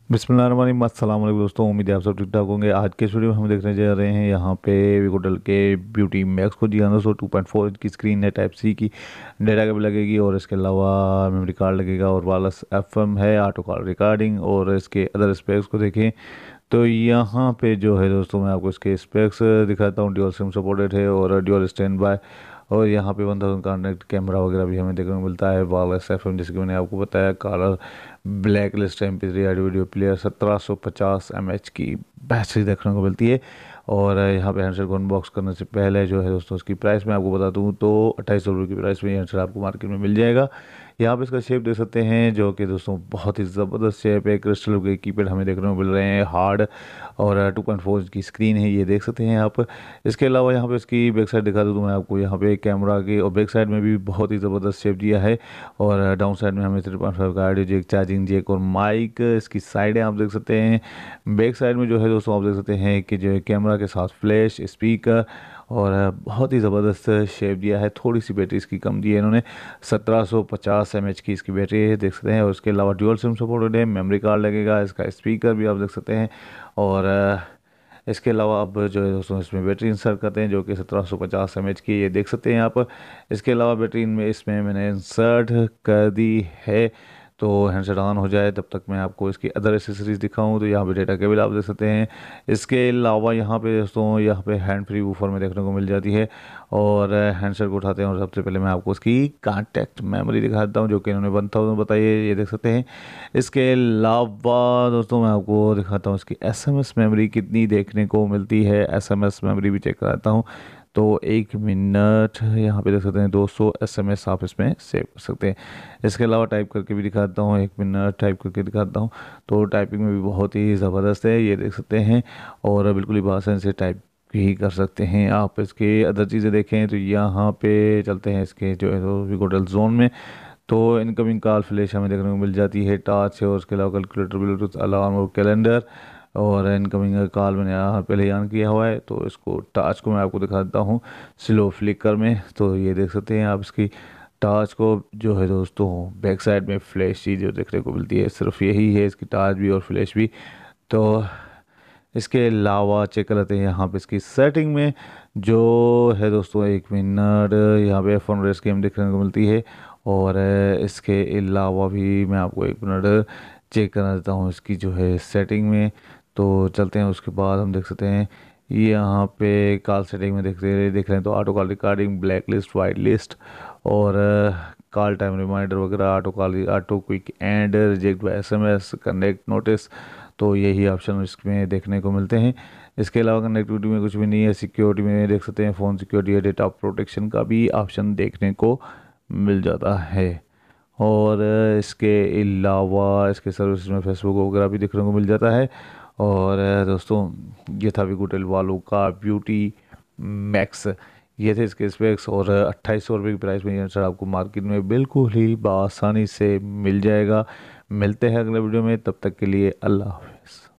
बिस्मिल्लाहिर्रहमानिर्रहीम। अस्सलाम वालेकुम दोस्तों, उम्मीद है आप सब ठीक ठाक होंगे। आज के इस वीडियो में हम देखने जा रहे हैं यहाँ पे विकोटेल के ब्यूटी मैक्स को। जी हाँ दोस्तों, 2.4 इंच की स्क्रीन है, टाइप सी की डेटा केबल लगेगी और इसके अलावा मेमोरी कार्ड लगेगा और वायरलेस एफएम है, ऑटो कॉल रिकॉर्डिंग। और इसके अदर स्पेक्स को देखें तो यहाँ पे जो है दोस्तों मैं आपको इसके स्पेक्स दिखाता हूँ। ड्यूअल सिम सपोर्टेड है और ड्यूअल स्टैंड बाय। और यहाँ पे 1000 का कनेक्ट कैमरा वगैरह भी हमें देखने को मिलता है। वायरलेस एफएम जैसे कि मैंने आपको बताया, colour black list MP3 audio video player 1750 mAh की बैटरी देखने को मिलती है। और यहाँ पे हैंडसेट को अनबॉक्स करने से पहले जो है दोस्तों इसकी प्राइस मैं आपको बता दूँ तो 2800 की प्राइस में ये हैंडसेट आपको मार्केट में मिल जाएगा। यहाँ पे इसका शेप देख सकते हैं जो कि दोस्तों बहुत ही ज़बरदस्त शेप है। क्रिस्टल के कीपैड हमें देखने को मिल रहे हैं, हार्ड। और 2.4 इंच की स्क्रीन है, ये देख सकते हैं आप। इसके अलावा यहाँ पे इसकी बैक साइड दिखा दूँ तो मैं आपको यहाँ पे कैमरा की और बैक साइड में भी बहुत ही ज़बरदस्त शेप दिया है। और डाउन साइड में हमें 3.5 का ऑडियो जैक, चार्जिंग जैक और माइक इसकी साइडें आप देख सकते हैं। बैक साइड में जो है दोस्तों आप देख सकते हैं कि जो है कैमरा के साथ फ्लैश स्पीकर और बहुत ही ज़बरदस्त शेप दिया है। थोड़ी सी बैटरी इसकी कम दी है इन्होंने, 1750 mAh की इसकी बैटरी है, देख सकते हैं। और उसके अलावा ड्यूअल सिम सपोर्टेड है, मेमोरी कार्ड लगेगा, इसका स्पीकर भी आप देख सकते हैं। और इसके अलावा अब जो है दोस्तों इसमें बैटरी इंसर्ट करते हैं जो कि 1750 mAh की, ये देख सकते हैं आप। इसके अलावा बैटरी इनमें इसमें मैंने इंसर्ट कर दी है। तो हैंडसेट ऑन हो जाए तब तक मैं आपको इसकी अदर एसेसरीज दिखाऊं तो यहाँ पे डेटा केबल आप देख सकते हैं। इसके अलावा यहाँ पे दोस्तों यहाँ पे हैंड फ्री वूफर में देखने को मिल जाती है। और हैंडसेट को उठाते हैं और सबसे पहले मैं आपको इसकी कॉन्टैक्ट मेमोरी दिखाता हूँ जो कि इन्होंने 1000 बताई है, ये देख सकते हैं। इसके अलावा दोस्तों मैं आपको दिखाता हूँ इसकी SMS मेमोरी कितनी देखने को मिलती है। SMS मेमोरी भी चेक कराता हूँ तो 1 मिनट। यहाँ पे देख सकते हैं 200 SMS आप इसमें सेव कर सकते हैं। इसके अलावा टाइप करके भी दिखाता हूँ, 1 मिनट टाइप करके दिखाता हूँ तो टाइपिंग में भी बहुत ही ज़बरदस्त है, ये देख सकते हैं। और बिल्कुल ही आसानी से टाइप भी कर सकते हैं आप। इसके अदर चीज़ें देखें तो यहाँ पे चलते हैं इसके जो है तो विकोटेल जोन में। तो इनकमिंग कॉल फ्लैश हमें देखने को मिल जाती है, टच है और उसके अलावा कैलकुलेटर, ब्लूटूथ, अलार्म और कैलेंडर। और इनकमिंग कॉल मैंने यहाँ पहले ही ऑन किया हुआ है तो इसको टच को मैं आपको दिखाता हूँ स्लो फ्लिकर में। तो ये देख सकते हैं आप इसकी टॉर्च को जो है दोस्तों बैक साइड में फ्लैश चीज़ जो देखने को मिलती है, सिर्फ यही है इसकी टॉर्च भी और फ्लैश भी। तो इसके अलावा चेक कर लेते हैं यहाँ पे इसकी सेटिंग में जो है दोस्तों। 1 मिनट, यहाँ पे F1 रेस गेम देखने को मिलती है। और इसके अलावा भी मैं आपको 1 मिनट चेक करना देता हूँ इसकी जो है सेटिंग में। तो चलते हैं, उसके बाद हम देख सकते हैं ये यहाँ पे कॉल सेटिंग में देख रहे हैं तो auto call recording, black list, white list और कॉल टाइम रिमाइंडर वगैरह, auto call, auto quick end, reject by SMS, connect notice. तो यही ऑप्शन इसमें देखने को मिलते हैं। इसके अलावा कनेक्टिविटी में कुछ भी नहीं है। सिक्योरिटी में देख सकते हैं फ़ोन सिक्योरिटी या डेटा प्रोटेक्शन का भी ऑप्शन देखने को मिल जाता है। और इसके अलावा इसके सर्विस में फेसबुक वगैरह भी देखने को मिल जाता है। और दोस्तों ये था विकोटेल वालों का ब्यूटी मैक्स, ये थे इसके स्पेक्स। और 2800 रुपये की प्राइस में ये सर आपको मार्केट में बिल्कुल ही बआसानी से मिल जाएगा। मिलते हैं अगले वीडियो में, तब तक के लिए अल्लाह हाफिज़।